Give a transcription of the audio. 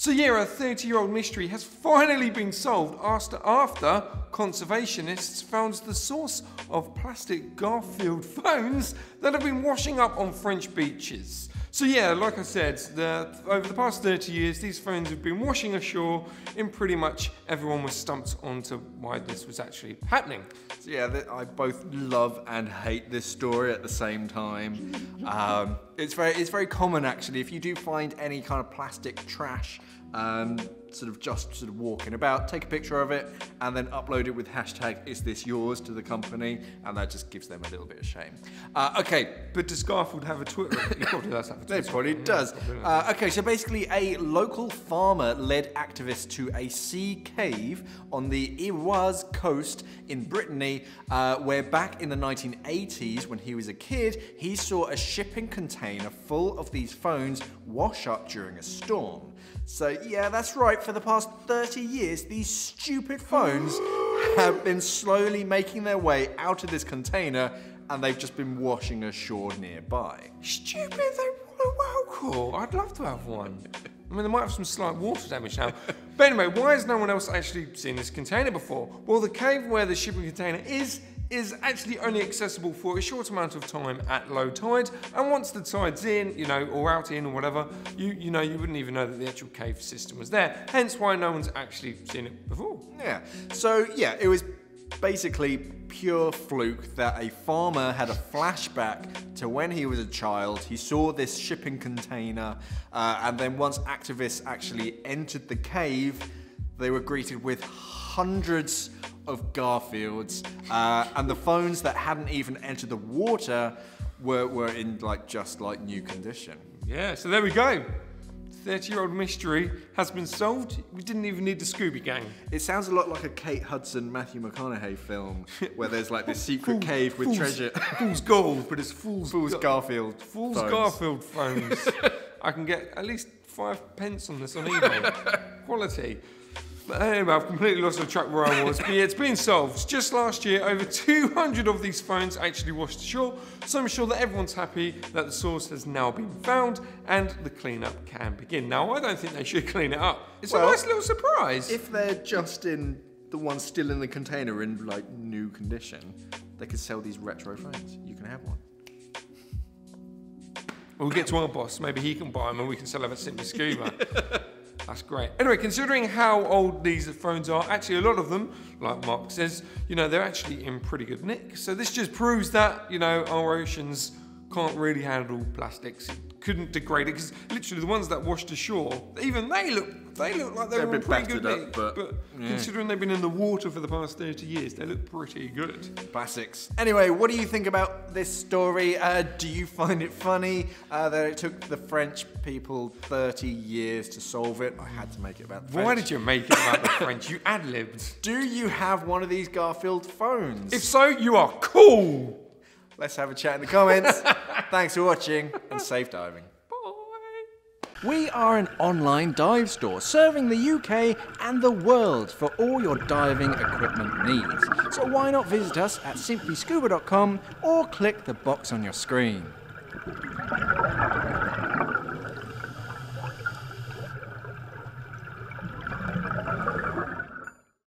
So yeah, a 30-year-old mystery has finally been solved after conservationists found the source of plastic Garfield phones that have been washing up on French beaches. So yeah, like I said, over the past 30 years, these phones have been washing ashore, and pretty much everyone was stumped onto why this was actually happening. So yeah, I both love and hate this story at the same time. It's very common actually. If you do find any kind of plastic trash, just walking about, take a picture of it and then upload it with hashtag is this yours to the company, and that just gives them a little bit of shame. Okay, but does Garfield have a Twitter? He probably does have a Twitter. It probably does. Okay, so basically a local farmer led activists to a sea cave on the Iroise coast in Brittany, where back in the 1980s, when he was a kid, he saw a shipping container full of these phones wash up during a storm. So yeah, that's right, for the past 30 years, these stupid phones have been slowly making their way out of this container, and they've just been washing ashore nearby. Stupid? Wow, cool. I'd love to have one. I mean, they might have some slight water damage now. But anyway, why has no one else actually seen this container before? Well, the cave where the shipping container is actually only accessible for a short amount of time at low tide, and once the tide's in, or out in, or whatever, you wouldn't even know that the actual cave system was there. Hence why no one's actually seen it before. Yeah. So yeah, it was basically pure fluke that a farmer had a flashback to when he was a child. He saw this shipping container, and then once activists actually entered the cave, they were greeted with hundreds of Garfields, and the phones that hadn't even entered the water were in just new condition. Yeah, so there we go. 30-year-old mystery has been solved. We didn't even need the Scuba gang. It sounds a lot like a Kate Hudson, Matthew McConaughey film where there's this secret cave with treasure. Fool's gold, but it's Fool's Garfield. Fool's Garfield phones. I can get at least 5 pence on this on eBay. Quality. But anyway, I've completely lost the track where I was. But yeah, it's been solved. Just last year, over 200 of these phones actually washed ashore. So I'm sure that everyone's happy that the source has now been found and the cleanup can begin. Now, I don't think they should clean it up. It's a nice little surprise. If they're just in the ones still in the container in new condition, they could sell these retro phones. You can have one. We'll get to our boss. Maybe he can buy them and we can sell them at Simply Scuba. That's great. Anyway, considering how old these phones are, actually a lot of them, like Mark says, they're actually in pretty good nick. So this just proves that, our oceans can't really handle plastics. It couldn't degrade it, because literally the ones that washed ashore, even they look like they were in pretty good nick. But yeah, considering they've been in the water for the past 30 years, they look pretty good. Classics. Anyway, what do you think about this story? Do you find it funny that it took the French people 30 years to solve it? I had to make it about the French. Why did you make it about the French? You ad-libbed. Do you have one of these Garfield phones? If so, you are cool. Let's have a chat in the comments. Thanks for watching, and safe diving. We are an online dive store serving the UK and the world for all your diving equipment needs. So why not visit us at simplyscuba.com or click the box on your screen.